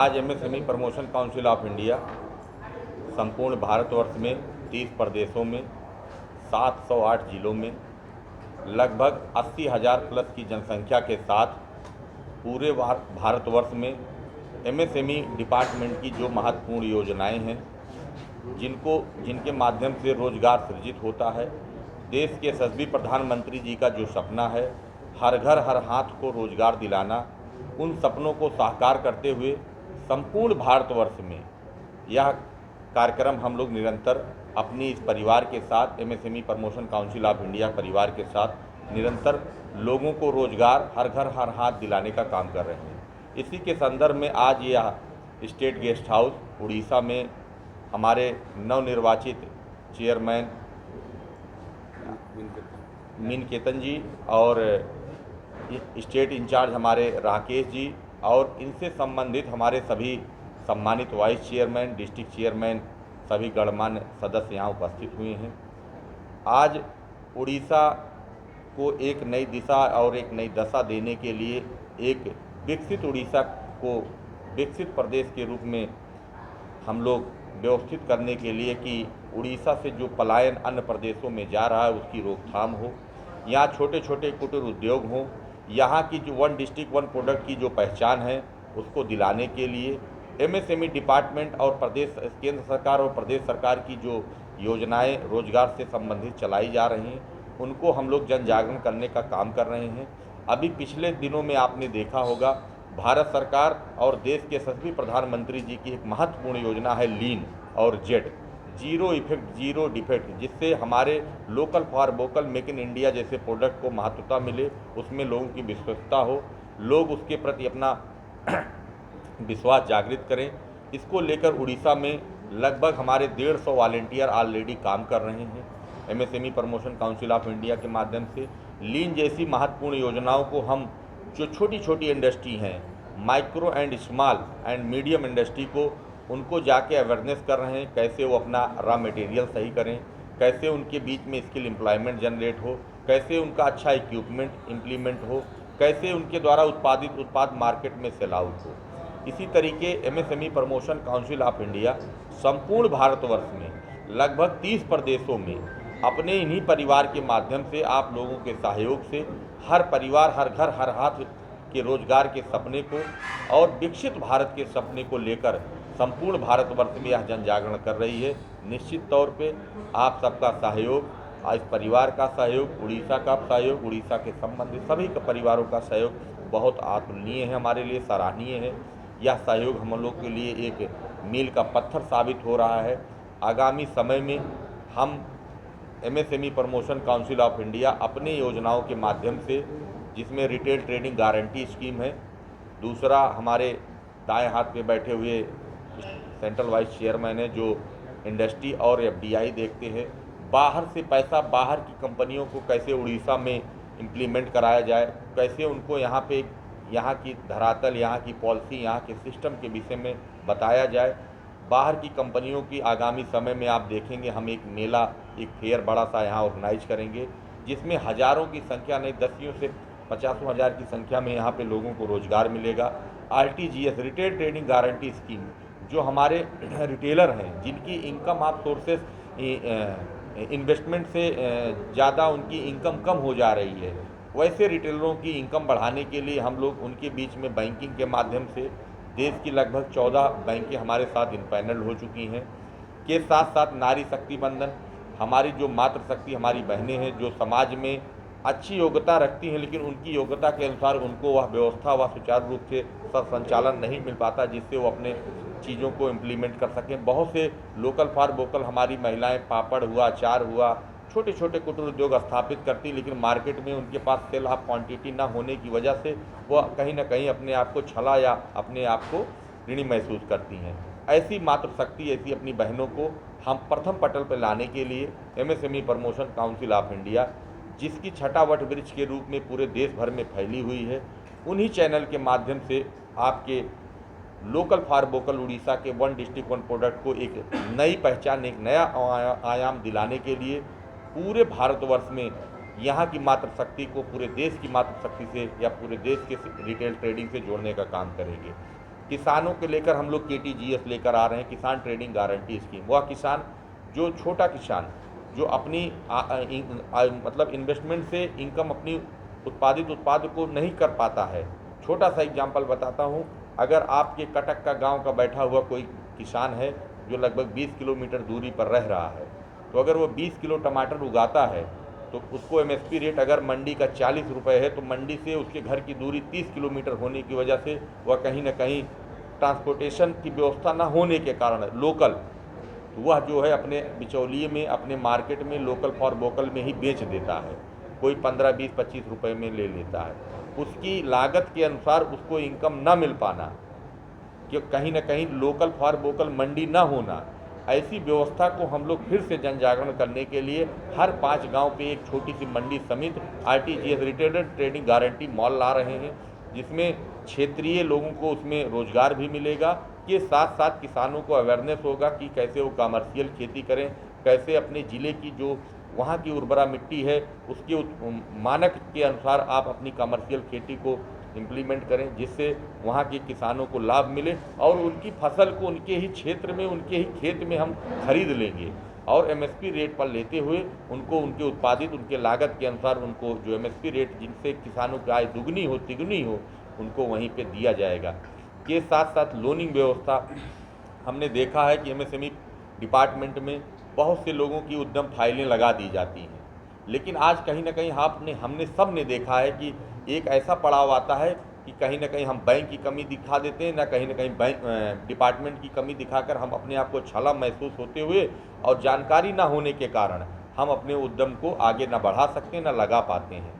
आज MSME promotion council of India संपूर्ण भारतवर्ष में 30 प्रदेशों में 708 जिलों में लगभग 80,000 प्लस की जनसंख्या के साथ पूरे भारतवर्ष में एमएसएमई डिपार्टमेंट की जो महत्वपूर्ण योजनाएं हैं जिनके माध्यम से रोजगार सृजित होता है। देश के यशस्वी प्रधानमंत्री जी का जो सपना है हर घर हर हाथ को रोजगार दिलाना, उन सपनों को साकार करते हुए संपूर्ण भारतवर्ष में यह कार्यक्रम हम लोग निरंतर अपनी इस परिवार के साथ MSME promotion council of India परिवार के साथ निरंतर लोगों को रोजगार हर घर हर हाथ दिलाने का काम कर रहे हैं। इसी के संदर्भ में आज यह स्टेट गेस्ट हाउस उड़ीसा में हमारे नवनिर्वाचित चेयरमैन मीन केतन जी और स्टेट इंचार्ज हमारे राकेश जी और इनसे संबंधित हमारे सभी सम्मानित वाइस चेयरमैन, डिस्ट्रिक्ट चेयरमैन, सभी गणमान्य सदस्य यहाँ उपस्थित हुए हैं। आज उड़ीसा को एक नई दिशा और एक नई दशा देने के लिए, एक विकसित उड़ीसा को विकसित प्रदेश के रूप में हम लोग व्यवस्थित करने के लिए कि उड़ीसा से जो पलायन अन्य प्रदेशों में जा रहा है उसकी रोकथाम हो, यहाँ छोटे छोटे कुटीर उद्योग हों, यहाँ की जो वन डिस्ट्रिक्ट वन प्रोडक्ट की जो पहचान है उसको दिलाने के लिए एमएसएमई डिपार्टमेंट और केंद्र सरकार और प्रदेश सरकार की जो योजनाएं रोजगार से संबंधित चलाई जा रही हैं उनको हम लोग जन जागरण करने का काम कर रहे हैं। अभी पिछले दिनों में आपने देखा होगा भारत सरकार और देश के यशस्वी प्रधानमंत्री जी की एक महत्वपूर्ण योजना है लीन और Z, zero effect zero defect, जिससे हमारे local for vocal make in India जैसे प्रोडक्ट को महत्वता मिले, उसमें लोगों की विश्वसता हो, लोग उसके प्रति अपना विश्वास जागृत करें। इसको लेकर उड़ीसा में लगभग हमारे 150 वॉलंटियर ऑलरेडी काम कर रहे हैं। MSME promotion council of India के माध्यम से लीन जैसी महत्वपूर्ण योजनाओं को हम जो छोटी छोटी इंडस्ट्री हैं, micro and small and medium industry को उनको जाके अवेयरनेस कर रहे हैं, कैसे वो अपना रॉ मटेरियल सही करें, कैसे उनके बीच में स्किल एम्प्लॉयमेंट जनरेट हो, कैसे उनका अच्छा इक्विपमेंट इम्प्लीमेंट हो, कैसे उनके द्वारा उत्पादित उत्पाद मार्केट में सेल आउट हो। इसी तरीके MSME promotion council of India संपूर्ण भारतवर्ष में लगभग 30 प्रदेशों में अपने इन्हीं परिवार के माध्यम से आप लोगों के सहयोग से हर परिवार हर घर हर हाथ के रोजगार के सपने को और विकसित भारत के सपने को लेकर संपूर्ण भारतवर्ष में यह जन जागरण कर रही है। निश्चित तौर पे आप सबका सहयोग, इस परिवार का सहयोग, उड़ीसा का सहयोग, उड़ीसा के संबंधित सभी परिवारों का सहयोग बहुत अतुलनीय है, हमारे लिए सराहनीय है। यह सहयोग हम लोग के लिए एक मील का पत्थर साबित हो रहा है। आगामी समय में हम MSME promotion council of India अपने योजनाओं के माध्यम से, जिसमें रिटेल ट्रेडिंग गारंटी स्कीम है, दूसरा हमारे दाएं हाथ पे बैठे हुए सेंट्रल वाइस चेयरमैन है जो इंडस्ट्री और एफडीआई देखते हैं, बाहर से पैसा बाहर की कंपनियों को कैसे उड़ीसा में इम्प्लीमेंट कराया जाए, कैसे उनको यहाँ पे यहाँ की धरातल, यहाँ की पॉलिसी, यहाँ के सिस्टम के विषय में बताया जाए। बाहर की कंपनियों की आगामी समय में आप देखेंगे हम एक मेला, एक फेयर बड़ा सा यहाँ ऑर्गेनाइज करेंगे, जिसमें हज़ारों की संख्या नहीं, दसियों से 50,000 की संख्या में यहाँ पे लोगों को रोजगार मिलेगा। RTGS retail trading guarantee scheme, जो हमारे रिटेलर हैं जिनकी इनकम आप सोर्सेस इन्वेस्टमेंट से ज़्यादा उनकी इनकम कम हो जा रही है, वैसे रिटेलरों की इनकम बढ़ाने के लिए हम लोग उनके बीच में बैंकिंग के माध्यम से देश की लगभग 14 बैंकें हमारे साथ इनपैनल हो चुकी हैं। के साथ साथ नारी शक्ति बंधन, हमारी जो मातृशक्ति हमारी बहनें हैं जो समाज में अच्छी योग्यता रखती हैं, लेकिन उनकी योग्यता के अनुसार उनको वह व्यवस्था व सुचारू रूप से संचालन नहीं मिल पाता जिससे वो अपने चीज़ों को इम्प्लीमेंट कर सकें। बहुत से लोकल फॉर वोकल हमारी महिलाएं पापड़ हुआ, अचार हुआ, छोटे छोटे कुटीर उद्योग स्थापित करती, लेकिन मार्केट में उनके पास सेल ऑफ क्वांटिटी ना होने की वजह से वो कहीं ना कहीं अपने आप को छला या अपने आप को ऋणी महसूस करती हैं। ऐसी मातृशक्ति, ऐसी अपनी बहनों को हम प्रथम पटल पर लाने के लिए MSME promotion council of India, जिसकी छठा वट वृक्ष के रूप में पूरे देश भर में फैली हुई है, उन्हीं चैनल के माध्यम से आपके लोकल फॉर वोकल उड़ीसा के वन डिस्ट्रिक्ट वन प्रोडक्ट को एक नई पहचान, एक नया आयाम दिलाने के लिए पूरे भारतवर्ष में यहाँ की मातृशक्ति को पूरे देश की मातृशक्ति से या पूरे देश के रिटेल ट्रेडिंग से जोड़ने का काम करेंगे। किसानों के लेकर हम लोग KTGS लेकर आ रहे हैं, किसान ट्रेडिंग गारंटी स्कीम। वह किसान जो छोटा किसान जो अपनी मतलब इन्वेस्टमेंट से इनकम अपनी उत्पादित उत्पाद को नहीं कर पाता है। छोटा सा एग्जांपल बताता हूँ, अगर आपके कटक का गांव का बैठा हुआ कोई किसान है जो लगभग 20 किलोमीटर दूरी पर रह रहा है, तो अगर वो 20 किलो टमाटर उगाता है तो उसको MSP रेट अगर मंडी का 40 रुपये है, तो मंडी से उसके घर की दूरी 30 किलोमीटर होने की वजह से वह कहीं ना कहीं ट्रांसपोर्टेशन की व्यवस्था ना होने के कारण लोकल, तो वह जो है अपने बिचौलिए में, अपने मार्केट में लोकल फॉर वोकल में ही बेच देता है। कोई 15, 20, 25 रुपये में ले लेता है। उसकी लागत के अनुसार उसको इनकम ना मिल पाना, कि कहीं ना कहीं लोकल फॉर वोकल मंडी ना होना, ऐसी व्यवस्था को हम लोग फिर से जन जागरण करने के लिए हर 5 गांव पे एक छोटी सी मंडी समिति RTGS retail trading guarantee mall ला रहे हैं, जिसमें क्षेत्रीय लोगों को उसमें रोजगार भी मिलेगा, के साथ साथ किसानों को अवेयरनेस होगा कि कैसे वो कमर्शियल खेती करें, कैसे अपने ज़िले की जो वहाँ की उर्वरा मिट्टी है उसके मानक के अनुसार आप अपनी कमर्शियल खेती को इम्प्लीमेंट करें, जिससे वहाँ के किसानों को लाभ मिले और उनकी फसल को उनके ही क्षेत्र में, उनके ही खेत में हम खरीद लेंगे और MSP रेट पर लेते हुए उनको उनके उत्पादित, उनके लागत के अनुसार उनको जो MSP रेट जिनसे किसानों की आय दुगनी हो तिगुनी हो, उनको वहीं पे दिया जाएगा। के साथ साथ लोनिंग व्यवस्था हमने देखा है कि MSME डिपार्टमेंट में बहुत से लोगों की उद्यम फाइलें लगा दी जाती हैं, लेकिन आज कहीं ना कहीं हमने सब ने देखा है कि एक ऐसा पड़ाव आता है कि कहीं ना कहीं हम बैंक की कमी दिखा देते हैं, ना कहीं बैंक डिपार्टमेंट की कमी दिखाकर हम अपने आप को छला महसूस होते हुए और जानकारी ना होने के कारण हम अपने उद्यम को आगे ना बढ़ा सकते, ना लगा पाते हैं।